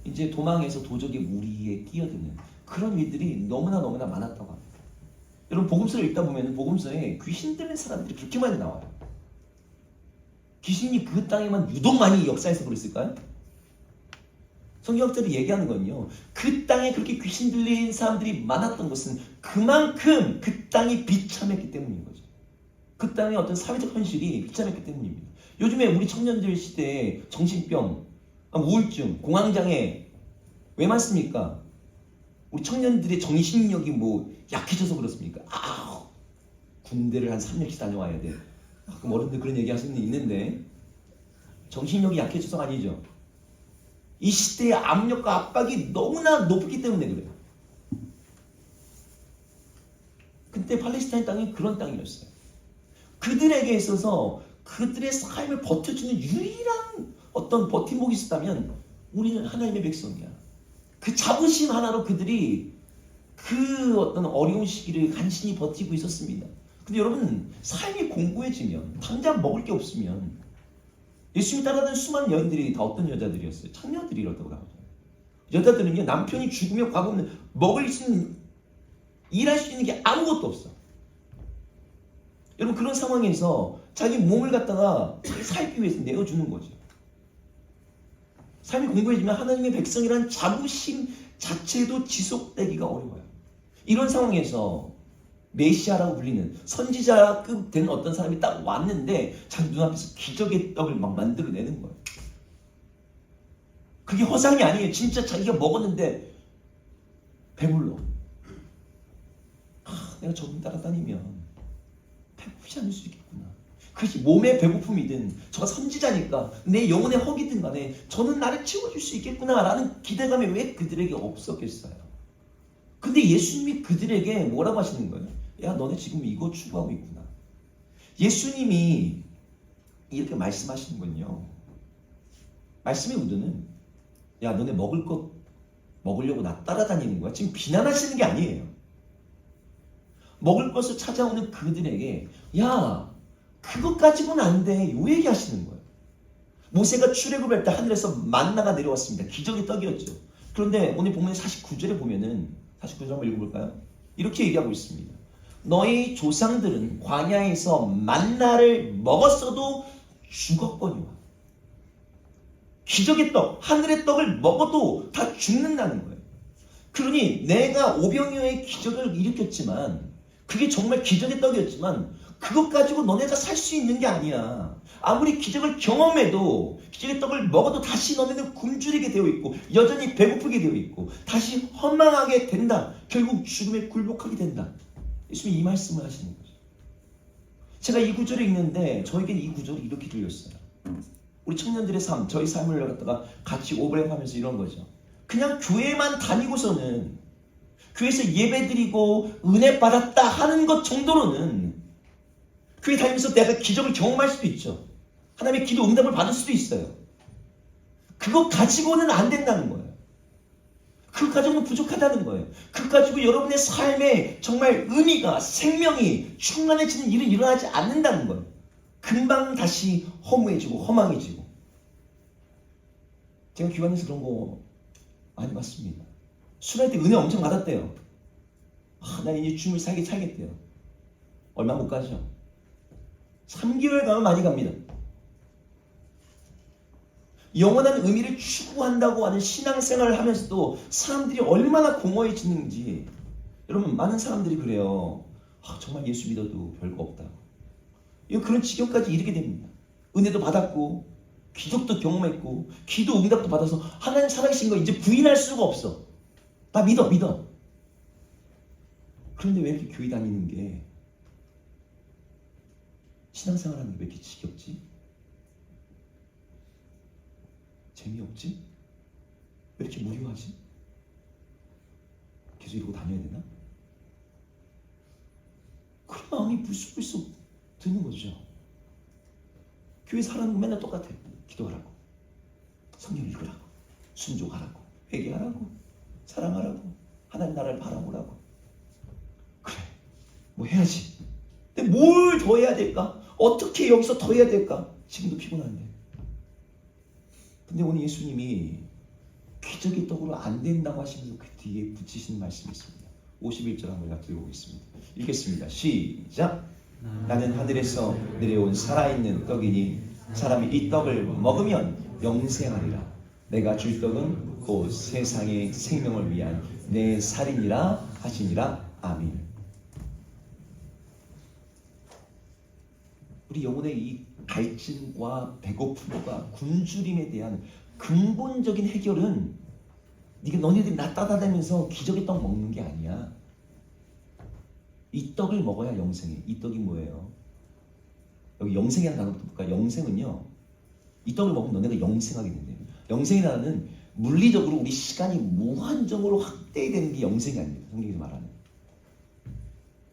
이제 도망해서 도적의 무리에 끼어드는 그런 일들이 너무나 많았다고 합니다. 여러분 복음서를 읽다 보면 복음서에 귀신 들린 사람들이 그렇게 많이 나와요. 귀신이 그 땅에만 유독 많이 역사해서 그랬을까요? 성경학자들이 얘기하는 건요, 그 땅에 그렇게 귀신 들린 사람들이 많았던 것은 그만큼 그 땅이 비참했기 때문인 거죠. 그 땅의 어떤 사회적 현실이 비참했기 때문입니다. 요즘에 우리 청년들 시대에 정신병, 우울증, 공황장애 왜 많습니까? 우리 청년들의 정신력이 뭐 약해져서 그렇습니까? 군대를 한 3년씩 다녀와야 돼. 가끔 어른들 그런 얘기 하시는 분 있는데 정신력이 약해져서가 아니죠. 이 시대의 압력과 압박이 너무나 높기 때문에 그래요. 근데 팔레스타인 땅이 그런 땅이었어요. 그들에게 있어서 그들의 삶을 버텨주는 유일한 어떤 버팀목이 있었다면 우리는 하나님의 백성이야. 그 자부심 하나로 그들이 그 어떤 어려운 시기를 간신히 버티고 있었습니다. 근데 여러분 삶이 공고해지면 당장 먹을 게 없으면 예수님이 따라다니는 수많은 여인들이 다 어떤 여자들이었어요? 창녀들이라고 하죠. 여자들은요 남편이 죽으면 과거는 먹을 수 있는 일할 수 있는 게 아무것도 없어. 여러분 그런 상황에서 자기 몸을 갖다가 살기 위해서 내어주는 거죠. 삶이 공고해지면 하나님의 백성이라는 자부심 자체도 지속되기가 어려워요. 이런 상황에서 메시아라고 불리는 선지자급 된 어떤 사람이 딱 왔는데 자기 눈앞에서 기적의 떡을 막 만들어내는 거예요. 그게 허상이 아니에요. 진짜 자기가 먹었는데 배불러. 내가 저분 따라다니면 배고프지 않을 수 있겠구나. 그것이 몸의 배고픔이든 저가 선지자니까 내 영혼의 허기든 간에 저는 나를 채워줄 수 있겠구나 라는 기대감이 왜 그들에게 없었겠어요. 근데 예수님이 그들에게 뭐라고 하시는 거예요? 야 너네 지금 이거 추구하고 있구나. 예수님이 이렇게 말씀하시는 건요, 말씀의 의도는 야 너네 먹을 것 먹으려고 나 따라다니는 거야. 지금 비난하시는 게 아니에요. 먹을 것을 찾아오는 그들에게 야 그것 가지고는 안 돼. 요 얘기 하시는 거예요. 모세가 출애굽할 때 하늘에서 만나가 내려왔습니다. 기적의 떡이었죠. 그런데 오늘 본문 49절에 보면은 49절 한번 읽어볼까요? 이렇게 얘기하고 있습니다. 너희 조상들은 광야에서 만나를 먹었어도 죽었거니와. 기적의 떡, 하늘의 떡을 먹어도 다 죽는다는 거예요. 그러니 내가 오병이어의 기적을 일으켰지만 그게 정말 기적의 떡이었지만 그것 가지고 너네가 살 수 있는 게 아니야. 아무리 기적을 경험해도 기적의 떡을 먹어도 다시 너네는 굶주리게 되어 있고 여전히 배고프게 되어 있고 다시 허망하게 된다. 결국 죽음에 굴복하게 된다. 예수님이 이 말씀을 하시는 거죠. 제가 이 구절을 읽는데 저에게는 이 구절이 이렇게 들렸어요. 우리 청년들의 삶, 저희 삶을 갖다가 같이 오버랩하면서 이런 거죠. 그냥 교회만 다니고서는 교회에서 예배드리고 은혜 받았다 하는 것 정도로는 교회 다니면서 내가 기적을 경험할 수도 있죠. 하나님의 기도 응답을 받을 수도 있어요. 그거 가지고는 안 된다는 거예요. 그거 가지고는 부족하다는 거예요. 그거 가지고 여러분의 삶에 정말 의미가 생명이 충만해지는 일은 일어나지 않는다는 거예요. 금방 다시 허무해지고 허망해지고. 제가 교회에서 그런 거 많이 봤습니다. 술할 때 은혜 엄청 받았대요. 나 이제 주님을 살겠대요. 얼마 못 가죠. 3개월 가면 많이 갑니다. 영원한 의미를 추구한다고 하는 신앙생활을 하면서도 사람들이 얼마나 공허해지는지. 여러분, 많은 사람들이 그래요. 정말 예수 믿어도 별거 없다. 그런 지경까지 이르게 됩니다. 은혜도 받았고 기적도 경험했고 기도 응답도 받아서 하나님 살아계신 거 이제 부인할 수가 없어. 나 믿어. 그런데 왜 이렇게 교회 다니는 게, 신앙생활하는 게 왜 이렇게 지겹지? 재미없지? 왜 이렇게 무료하지? 계속 이러고 다녀야 되나? 그런 마음이 불쑥불쑥 드는 거죠. 교회 살아는 거 맨날 똑같아. 기도하라고, 성경 읽으라고, 순종하라고, 회개하라고, 사랑하라고, 하나님 나라를 바라보라고. 그래, 뭐 해야지. 근데 뭘 더 해야 될까? 어떻게 여기서 더 해야 될까? 지금도 피곤한데. 근데 오늘 예수님이 기적의 떡으로 안 된다고 하시면서 그 뒤에 붙이시는 말씀이 있습니다. 51절 한번 같이 읽어보겠습니다. 읽겠습니다. 시작. 나는 하늘에서 내려온 살아있는 떡이니 사람이 이 떡을 먹으면 영생하리라. 내가 줄 떡은 곧 세상의 생명을 위한 내 살이니라 하시니라. 아멘. 우리 영혼의 이 갈증과 배고픔과 굶주림에 대한 근본적인 해결은 너희들이 나 따다다니면서 기적의 떡 먹는 게 아니야. 이 떡을 먹어야 영생해. 이 떡이 뭐예요? 여기 영생이라는 단어부터 볼까요? 영생은요, 이 떡을 먹으면 너네가 영생하게 된대요. 영생이라는 물리적으로 우리 시간이 무한정으로 확대되는 게 영생이 아닙니다. 성경에서 말하는.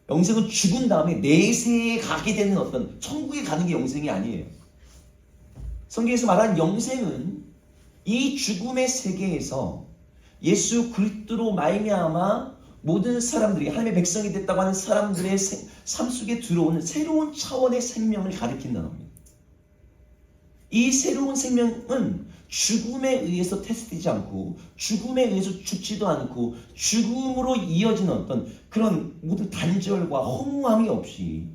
영생은 죽은 다음에 내세에 가게 되는 어떤 천국에 가는 게 영생이 아니에요. 성경에서 말하는 영생은 이 죽음의 세계에서 예수 그리스도로 말미암아 모든 사람들이 하나님의 백성이 됐다고 하는 사람들의 삶 속에 들어오는 새로운 차원의 생명을 가리킨다는 겁니다. 이 새로운 생명은 죽음에 의해서 테스트되지 않고 죽음에 의해서 죽지도 않고 죽음으로 이어지는 어떤 그런 모든 단절과 허무함이 없이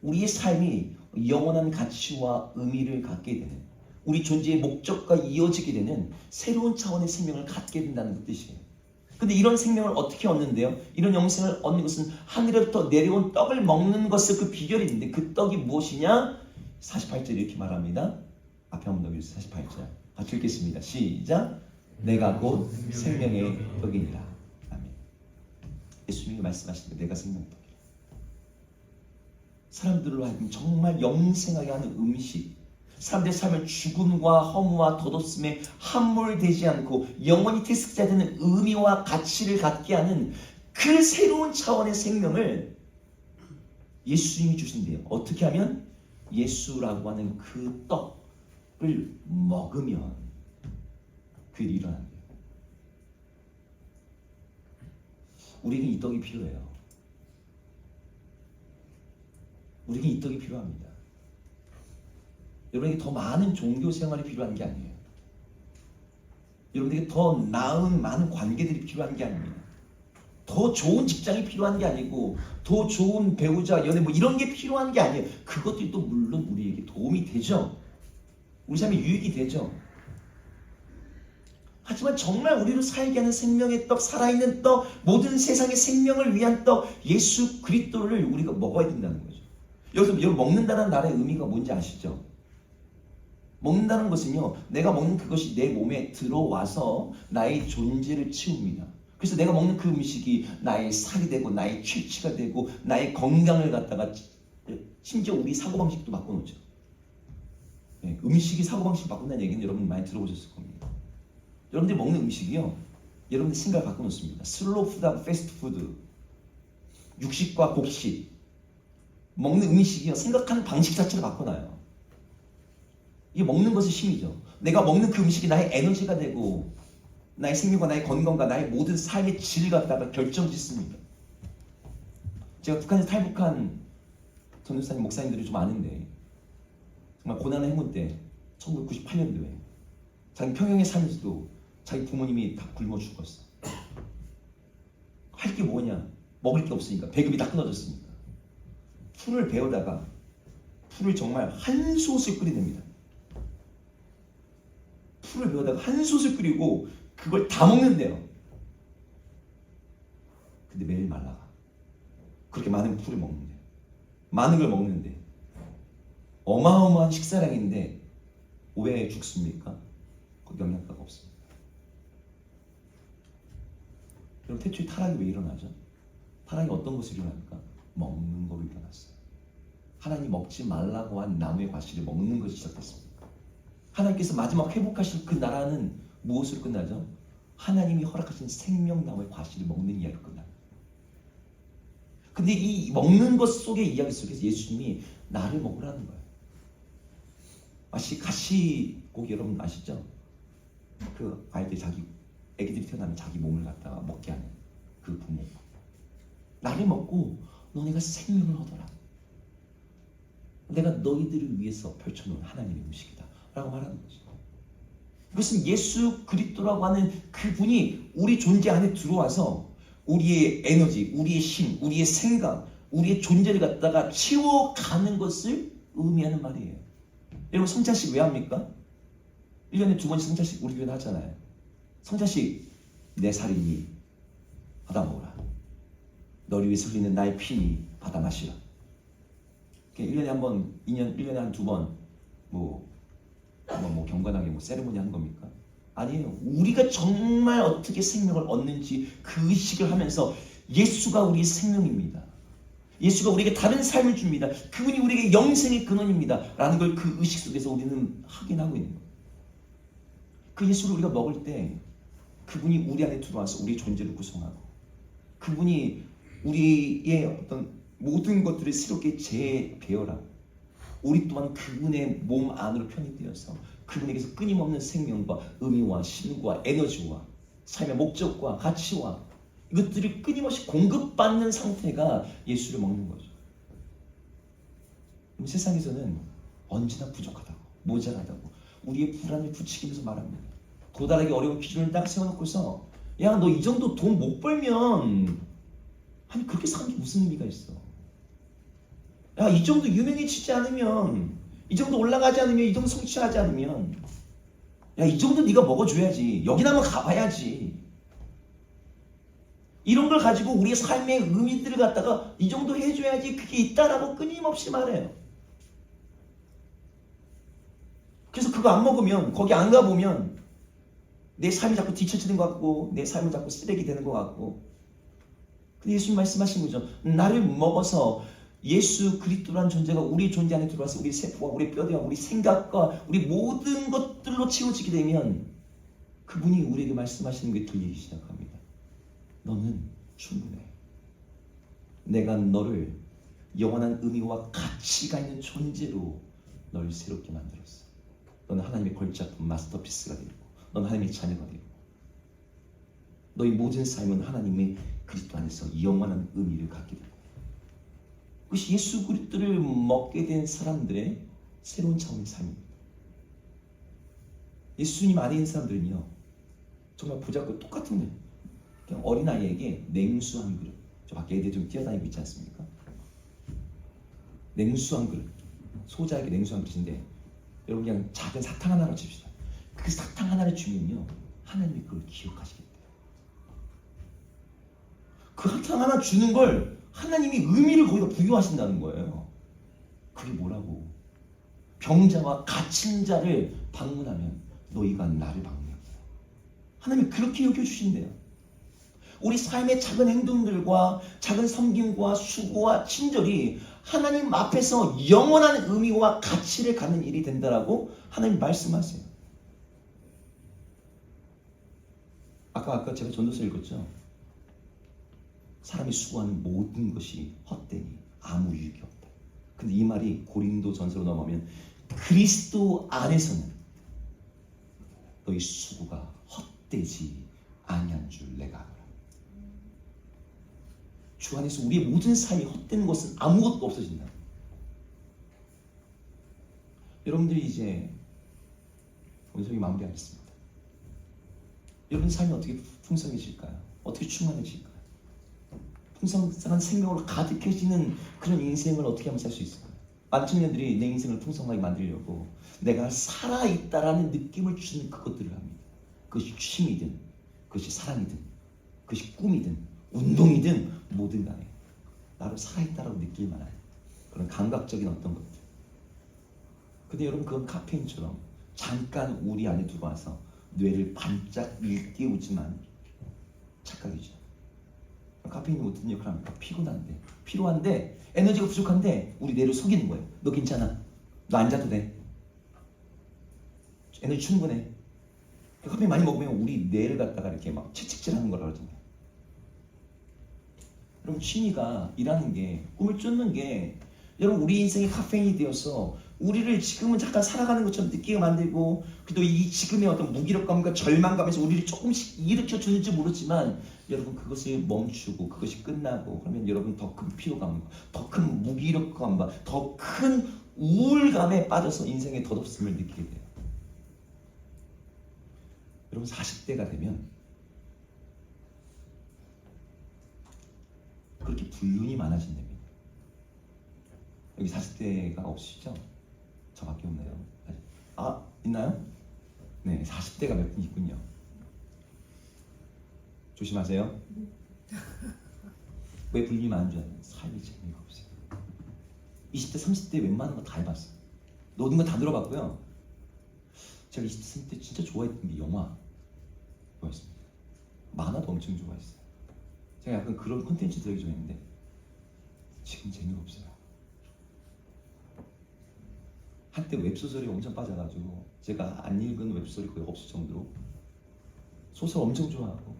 우리의 삶이 영원한 가치와 의미를 갖게 되는, 우리 존재의 목적과 이어지게 되는 새로운 차원의 생명을 갖게 된다는 뜻이에요. 근데 이런 생명을 어떻게 얻는데요? 이런 영생을 얻는 것은 하늘에부터 내려온 떡을 먹는 것을 그 비결이 있는데 그 떡이 무엇이냐? 48절 이렇게 말합니다. 앞에 한번 더 읽으세요. 48절 같이 읽겠습니다. 시작. 내가 곧 생명의 떡이니라. 아멘. 예수님이 말씀하시는 내가 생명의 떡이라. 사람들로 하여금 정말 영생하게 하는 음식, 사람들의 삶을 죽음과 허무와 덧없음에 함몰되지 않고 영원히 테스트되는 의미와 가치를 갖게 하는 그 새로운 차원의 생명을 예수님이 주신대요. 어떻게 하면? 예수라고 하는 그 떡을 먹으면 그 일이 일어난대요. 우리에게 이 떡이 필요해요. 우리에게 이 떡이 필요합니다. 여러분에게 더 많은 종교 생활이 필요한 게 아니에요. 여러분에게 더 나은 많은 관계들이 필요한 게 아닙니다. 더 좋은 직장이 필요한 게 아니고 더 좋은 배우자, 연애 이런 게 필요한 게 아니에요. 그것들이 또 물론 우리에게 도움이 되죠. 우리 삶에 유익이 되죠. 하지만 정말 우리를 살게 하는 생명의 떡, 살아있는 떡, 모든 세상의 생명을 위한 떡, 예수 그리스도를 우리가 먹어야 된다는 거죠. 여기서 여러분 먹는다는 말의 의미가 뭔지 아시죠? 먹는다는 것은요, 내가 먹는 그것이 내 몸에 들어와서 나의 존재를 채웁니다. 그래서 내가 먹는 그 음식이 나의 살이 되고 나의 취치가 되고 나의 건강을 갖다가, 심지어 우리 사고방식도 바꿔놓죠. 네, 음식이 사고방식 바꾼다는 얘기는 여러분 많이 들어보셨을 겁니다. 여러분들이 먹는 음식이요, 여러분들 생각을 바꿔놓습니다. 슬로우 푸드하고 패스트 푸드, 육식과 곡식, 먹는 음식이요, 생각하는 방식 자체를 바꿔놔요. 이게 먹는 것이 힘이죠. 내가 먹는 그 음식이 나의 에너지가 되고 나의 생명과 나의 건강과 나의 모든 삶의 질을 갖다가 결정짓습니다. 제가 북한에서 탈북한 전도사님, 목사님들이 좀 아는데 정말 고난의 행군 때 1998년도에 자기 평양에 살면서도 자기 부모님이 다 굶어 죽었어. 할 게 뭐냐? 먹을 게 없으니까. 배급이 다 끊어졌으니까. 풀을 베어다가 풀을 정말 한 솥을 끓여냅니다. 풀을 배우다가 한 솥을 끓이고 그걸 다 먹는데요. 근데 매일 말라가. 그렇게 많은 풀을 먹는데, 많은 걸 먹는데, 어마어마한 식사량인데 왜 죽습니까? 거기 영양가가 없습니다. 그럼 태초에 타락이 왜 일어나죠? 타락이 어떤 것으로 일어납니까? 먹는 거로 일어났어요. 하나님 먹지 말라고 한 나무의 과실을 먹는 것이 시작됐습니다. 하나님께서 마지막 회복하실 그 나라는 무엇으로 끝나죠? 하나님이 허락하신 생명나무의 과실을 먹는 이야기로 끝납니다. 근데 이 먹는 것 속의 이야기 속에서 예수님이 나를 먹으라는 거예요. 마치 가시고기 여러분 아시죠? 그 아이들 애기들이 태어나면 자기 몸을 갖다가 먹게 하는 그 부모. 나를 먹고 너네가 생명을 얻어라. 내가 너희들을 위해서 펼쳐놓은 하나님의 음식이다 라고 말하는 거죠. 그것은 예수 그리스도라고 하는 그분이 우리 존재 안에 들어와서 우리의 에너지, 우리의 힘, 우리의 생각, 우리의 존재를 갖다가 채워가는 것을 의미하는 말이에요. 여러분 성찬식 왜 합니까? 1년에 2번씩 성찬식 우리 교회는 하잖아요. 성찬식 내 살이니 받아 먹으라. 너를 위해서 흘리는 나의 피니 받아 마시라. 1년에 한 번, 1년에 한 2번 뭐 경건하게 세레모니 하는 겁니까? 아니에요. 우리가 정말 어떻게 생명을 얻는지 그 의식을 하면서 예수가 우리의 생명입니다. 예수가 우리에게 다른 삶을 줍니다. 그분이 우리에게 영생의 근원입니다. 라는 걸 그 의식 속에서 우리는 확인하고 있는 거예요. 그 예수를 우리가 먹을 때 그분이 우리 안에 들어와서 우리의 존재를 구성하고 그분이 우리의 어떤 모든 것들을 새롭게 재배열하고 우리 또한 그분의 몸 안으로 편입되어서 그분에게서 끊임없는 생명과 의미와 신과 에너지와 삶의 목적과 가치와 이것들을 끊임없이 공급받는 상태가 예수를 먹는 거죠. 그럼 세상에서는 언제나 부족하다고 모자라다고 우리의 불안을 부추기면서 말합니다. 도달하기 어려운 기준을 딱 세워놓고서 야, 너 이 정도 돈 못 벌면 아니 그렇게 사는 게 무슨 의미가 있어. 야, 이 정도 유명해지지 않으면 이 정도 올라가지 않으면 이 정도 성취하지 않으면 야, 이 정도 네가 먹어줘야지. 여기나 한번 가봐야지. 이런 걸 가지고 우리의 삶의 의미들을 갖다가 이 정도 해줘야지 그게 있다라고 끊임없이 말해요. 그래서 그거 안 먹으면 거기 안 가보면 내 삶이 자꾸 뒤처지는 것 같고 내 삶은 자꾸 쓰레기 되는 것 같고. 근데 예수님 말씀하신 거죠. 나를 먹어서 예수 그리스도라는 존재가 우리 존재 안에 들어와서 우리 세포와 우리 뼈대와 우리 생각과 우리 모든 것들로 채워지게 되면 그분이 우리에게 말씀하시는 게 들리기 시작합니다. 너는 충분해. 내가 너를 영원한 의미와 가치가 있는 존재로 너를 새롭게 만들었어. 너는 하나님의 걸작품 마스터피스가 되고 너는 하나님의 자녀가 되고 너의 모든 삶은 하나님의 그리스도 안에서 영원한 의미를 갖게 되고 그것이 예수 그리스도를 먹게 된 사람들의 새로운 차원의 삶입니다. 예수님 안에 있는 사람들은요 정말 보잘것 똑같은 거예요. 그냥 어린아이에게 냉수 한 그릇, 저 밖에 애들 좀 뛰어다니고 있지 않습니까? 냉수 한 그릇, 소자에게 냉수 한 그릇인데 여러분 그냥 작은 사탕 하나를 칩시다. 그 사탕 하나를 주면요 하나님이 그걸 기억하시겠대요. 그 사탕 하나 주는 걸 하나님이 의미를 거기다 부여하신다는 거예요. 그게 뭐라고? 병자와 갇힌 자를 방문하면 너희가 나를 방문한다. 하나님이 그렇게 여겨주신대요. 우리 삶의 작은 행동들과 작은 섬김과 수고와 친절이 하나님 앞에서 영원한 의미와 가치를 갖는 일이 된다라고 하나님 말씀하세요. 아까 제가 전도서 읽었죠. 사람이 수고하는 모든 것이 헛되니 아무 유익이 없다. 근데 이 말이 고린도 전서로 넘어가면 그리스도 안에서는 너희 수고가 헛되지 아니한 줄 내가 알아. 주 안에서 우리의 모든 삶이 헛되는 것은 아무것도 없어진다. 여러분들이 이제 원성이 마무리하겠습니다. 여러분 삶이 어떻게 풍성해질까요? 어떻게 충만해질까요? 풍성한 생명으로 가득해지는 그런 인생을 어떻게 하면 살 수 있을까요? 많은 청년들이 내 인생을 풍성하게 만들려고 내가 살아있다라는 느낌을 주는 그것들을 합니다. 그것이 취미든, 그것이 사랑이든, 그것이 꿈이든, 운동이든 뭐든 간에 나를 살아있다라고 느낄 만한 그런 감각적인 어떤 것들. 근데 여러분 그건 카페인처럼 잠깐 우리 안에 들어와서 뇌를 반짝 일깨우지만 착각이죠. 카페인이 어떤 역할을 합니까? 피곤한데, 피로한데, 에너지가 부족한데 우리 뇌를 속이는 거예요. 너 괜찮아. 너 안 자도 돼. 에너지 충분해. 카페인 많이 먹으면 우리 뇌를 갖다가 이렇게 막 채찍질하는 거라 그러잖아요. 여러분 취미가 일하는 게, 꿈을 쫓는 게 여러분 우리 인생이 카페인이 되어서 우리를 지금은 잠깐 살아가는 것처럼 느끼게 만들고, 또 이 지금의 어떤 무기력감과 절망감에서 우리를 조금씩 일으켜 주는지 모르지만 여러분 그것을 멈추고 그것이 끝나고 그러면 여러분 더 큰 피로감, 더 큰 무기력감과 더 큰 우울감에 빠져서 인생의 덧없음을 느끼게 돼요. 여러분 40대가 되면 그렇게 불륜이 많아진답니다. 여기 40대가 없으시죠? 저밖에 없나요? 아, 있나요? 네, 40대가 몇 분 있군요. 조심하세요. 왜 불륜이 많은 줄 알아요? 삶이 재미가 없어요. 20대, 30대 웬만한 거 다 해봤어요. 모든 거 다 들어봤고요. 제가 20대, 30대 진짜 좋아했던 게 영화 좋아했습니다. 만화도 엄청 좋아했어요. 제가 약간 그런 콘텐츠 되게 좋아했는데 지금 재미가 없어요. 한때 웹소설이 엄청 빠져가지고 제가 안 읽은 웹소설이 거의 없을 정도로 소설 엄청 좋아하고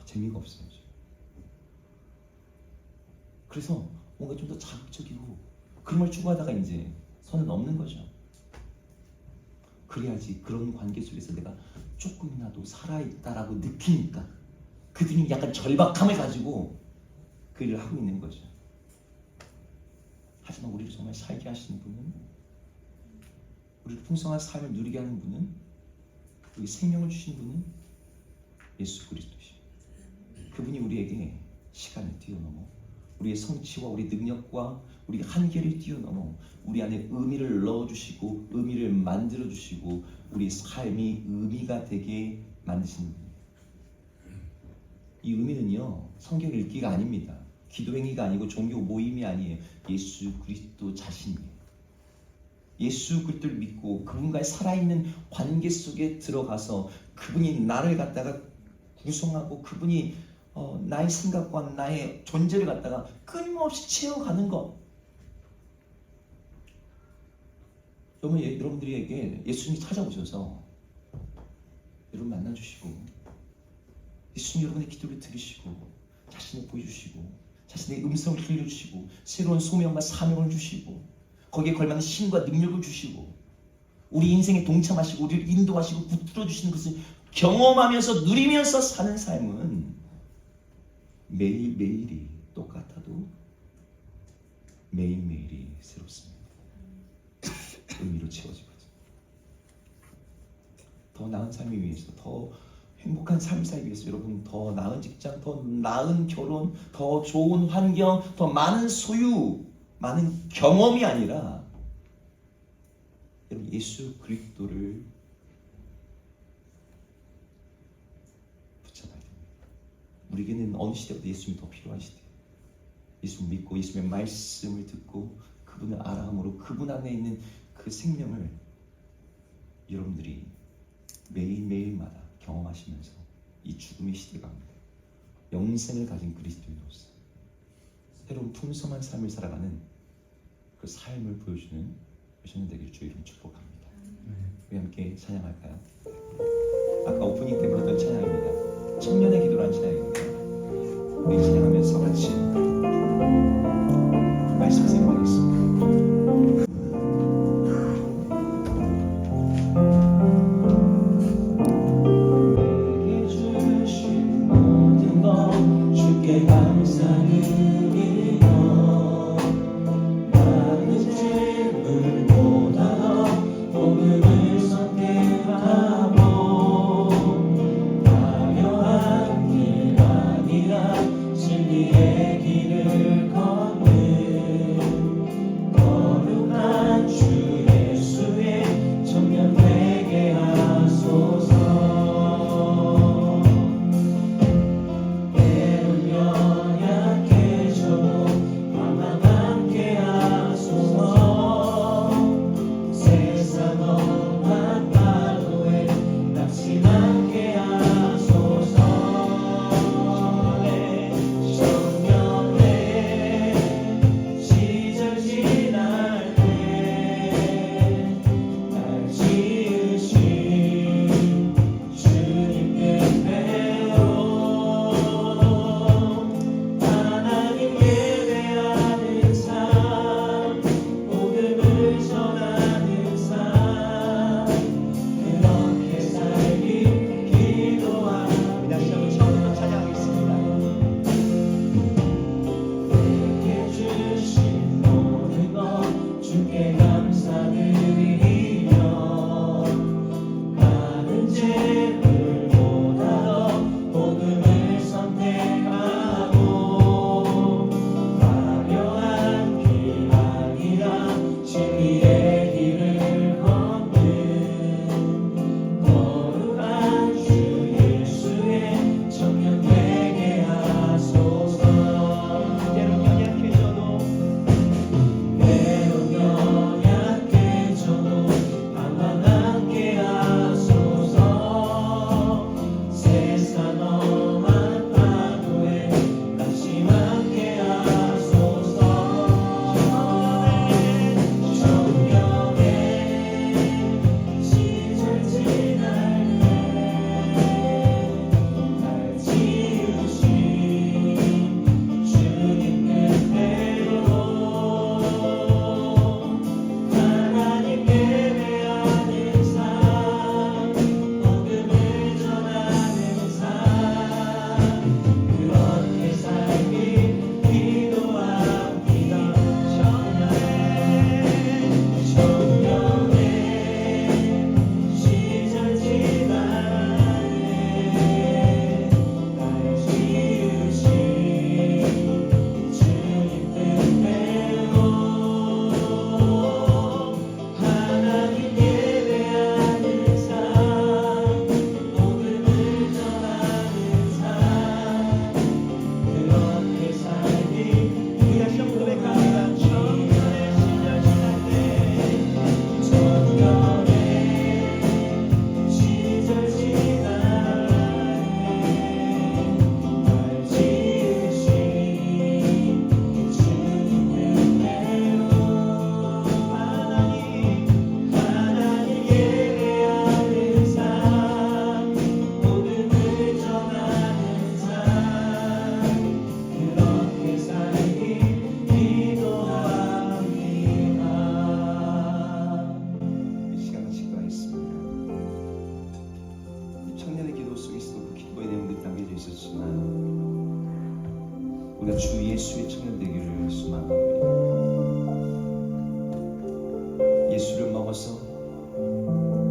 재미가 없어요. 지금. 그래서 뭔가 좀 더 자극적이고 그런 걸 추구하다가 이제 선을 넘는 거죠. 그래야지 그런 관계 속에서 내가 조금이라도 살아있다라고 느끼니까 그들이 약간 절박함을 가지고 그 일을 하고 있는 거죠. 하지만 우리를 정말 살게 하시는 분은, 우리를 풍성한 삶을 누리게 하는 분은, 우리 생명을 주신 분은 예수 그리스도시죠. 그분이 우리에게 시간을 뛰어넘어 우리의 성취와 우리 능력과 우리 한계를 뛰어넘어 우리 안에 의미를 넣어주시고 의미를 만들어주시고 우리 삶이 의미가 되게 만드시는 분이에요. 이 의미는요, 성경 읽기가 아닙니다. 기도행위가 아니고 종교 모임이 아니에요. 예수 그리스도 자신이에요. 예수 그리스도를 믿고 그분과의 살아있는 관계 속에 들어가서 그분이 나를 갖다가 구성하고 그분이 나의 생각과 나의 존재를 갖다가 끊임없이 채워가는 것. 여러분들에게 예수님이 찾아오셔서 여러분 만나주시고 예수님 여러분의 기도를 들으시고 자신을 보여주시고 자신의 음성을 들려주시고 새로운 소명과 사명을 주시고 거기에 걸맞는 힘과 능력을 주시고 우리 인생에 동참하시고 우리를 인도하시고 붙들어 주시는 것을 경험하면서 누리면서 사는 삶은 매일매일이 똑같아도 매일매일이 새롭습니다. 의미로 채워지거든요. 더 나은 삶을 위해서, 더 행복한 삶을 살기 위해서 여러분 더 나은 직장, 더 나은 결혼, 더 좋은 환경, 더 많은 소유, 많은 경험이 아니라 여러분 예수 그리스도를 붙잡아야 됩니다. 우리에게는 어느 시대보다 예수님이 더 필요한 시대. 예수 믿고 예수님의 말씀을 듣고 그분을 알아함으로 그분 안에 있는 그 생명을 여러분들이 매일매일마다 경험하시면서 이 죽음의 시대가 옵니다. 영생을 가진 그리스도인으로서 새로운 풍성한 삶을 살아가는 그 삶을 보여주는 여러분 되기를 주의 이름 축복합니다. 우리 함께 찬양할까요? 아까 오프닝 때 불렀던 찬양입니다. 청년의 기도라는 찬양입니다. 우리 찬양하면서 같이 말씀 생각하겠습니다. 진리의 길을 걷는 우리가 주 예수의 청년 되기를 소망합니다. 예수를 먹어서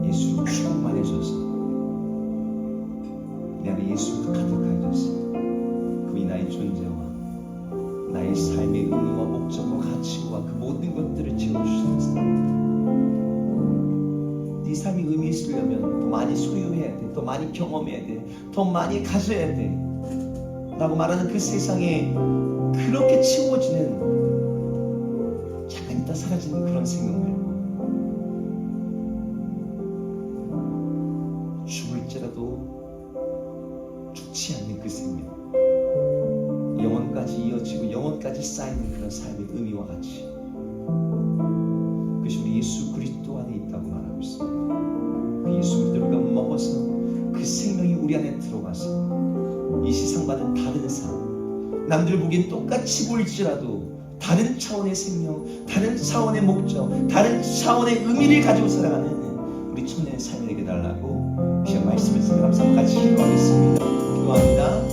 예수로 충만해져서 내 안에 예수로 가득해져서 그이 나의 존재와 나의 삶의 의미와 목적과 가치와 그 모든 것들을 채워주시는 사람. 네 삶이 의미 있으려면 더 많이 소유해야 돼, 더 많이 경험해야 돼, 더 많이 가져야 돼 라고 말하는 그 세상에 그렇게 치워지는, 잠깐 있다 사라지는 그런 생명을 죽을지라도 죽지 않는 그 생명, 영원까지 이어지고 영원까지 쌓이는 그런 삶의 의미와 가치, 그것이 우리 예수 그리스도 안에 있다고 말하고 있습니다. 그 예수 그리스도가 먹어서 그 생명이 우리 안에 들어가서 이 세상과는 다른 삶, 남들 보기엔 똑같이 보일지라도 다른 차원의 생명, 다른 차원의 목적, 다른 차원의 의미를 가지고 살아가는 우리 청년의 삶이 되게 달라고 이 시간 말씀을 생각하면서 같이 기도하겠습니다. 기도합니다.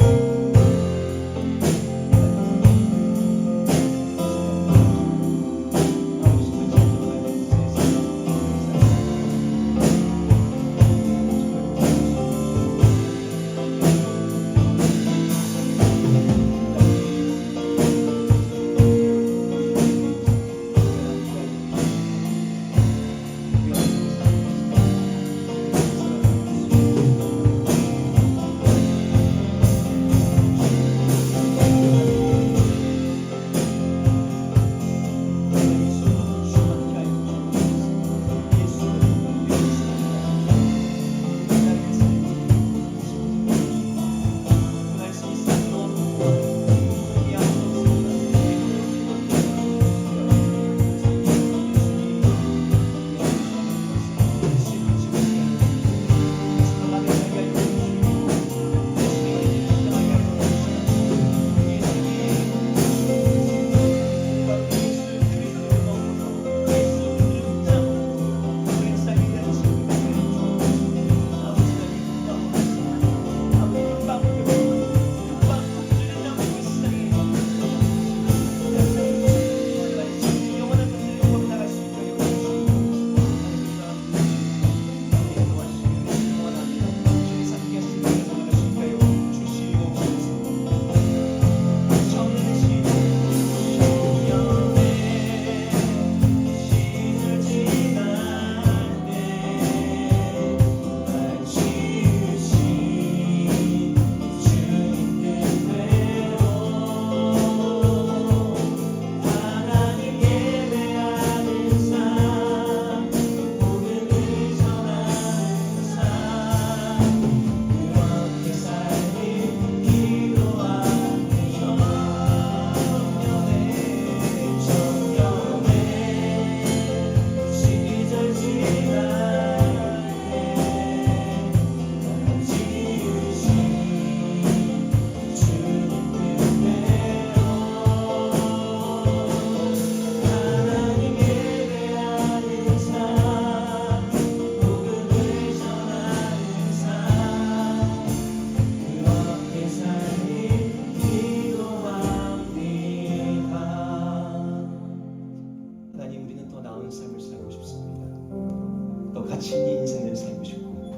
가치 있는 인생을 살고 싶고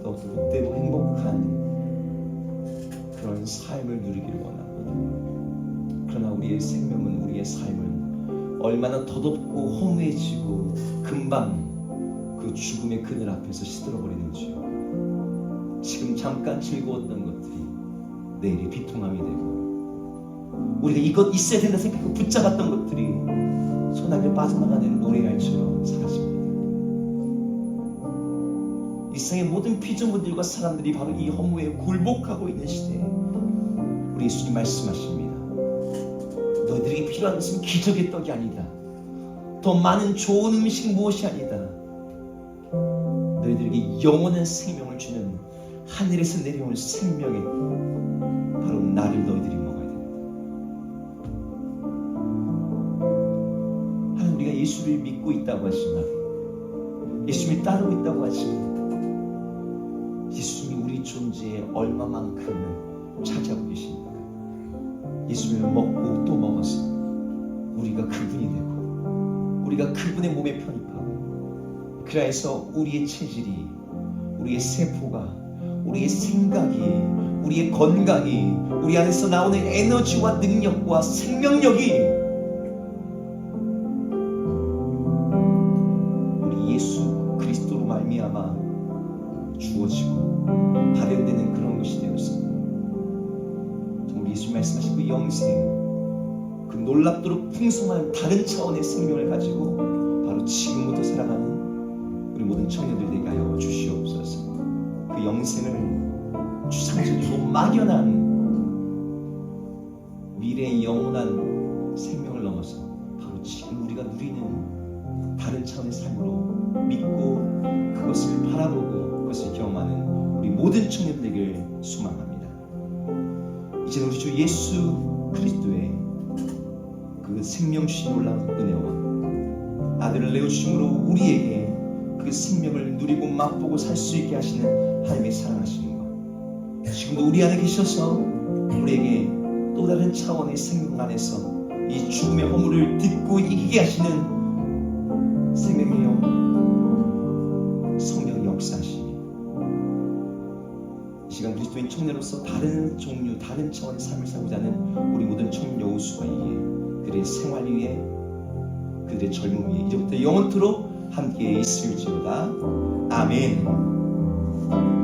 더 복되고 행복한 그런 삶을 누리기를 원하고, 그러나 우리의 생명은, 우리의 삶은 얼마나 더덥고 허무해지고 금방 그 죽음의 그늘 앞에서 시들어버리는지요. 지금 잠깐 즐거웠던 것들이 내일이 비통함이 되고, 우리가 이것 있어야 된다 생각하고 붙잡았던 것들이 소나기에 빠져나가는 모래알처럼 사라집니다. 이 세상의 모든 피조물들과 사람들이 바로 이 허무에 굴복하고 있는 시대에 우리 예수님 말씀하십니다. 너희들에게 필요한 것은 기적의 떡이 아니다, 더 많은 좋은 음식 무엇이 아니다, 너희들에게 영원한 생명을 주는 하늘에서 내려온 생명의 바로 나를 너희들이 먹어야 된다. 하나님, 우리가 예수를 믿고 있다고 하지만, 예수님을 따르고 있다고 하지만, 예수님이 우리 존재의 얼마만큼을 차지하고 계십니까? 예수 예수를 먹고 또 먹어서 우리가 그분이 되고 우리가 그분의 몸에 편입하고, 그래서 우리의 체질이, 우리의 세포가, 우리의 생각이, 우리의 건강이, 우리 안에서 나오는 에너지와 능력과 생명력이 우리 예수 그리스도로 말미암아 주어지고 발현되는 그런 것이 되었습니다. 정말 예수 말씀하신 그 영생, 그 놀랍도록 풍성한 다른 차원의 생명을 가지고 바로 지금부터 살아가는 우리 모든 청년들 되게 하여 주시옵소서. 그 영생을 추상적이고 막연한 미래의 영원한 생명을 넘어서 바로 지금 우리가 누리는 다른 차원의 삶으로 믿고 그것을 바라보고 그것을 경험하는 우리 모든 청년들에게 소망합니다. 이제 우리 주 예수 그리스도의 그 생명 주신 놀라운 은혜와 아들을 내어주심으로 우리에게 그 생명을 누리고 맛보고 살 수 있게 하시는 하나님의 사랑하심과, 지금도 우리 안에 계셔서 우리에게 또 다른 차원의 생명 안에서 이 죽음의 허물을 딛고 이기게 하시는 생명의 영, 성령의 역사하시니 이 시간 그리스도인 청년으로서 다른 종류, 다른 차원의 삶을 살고자 하는 우리 모든 청년 여우수가 이기에 그들의 생활 위에, 그들의 젊음 위에 이제부터 영원토록 함께 있을지어다. 아멘.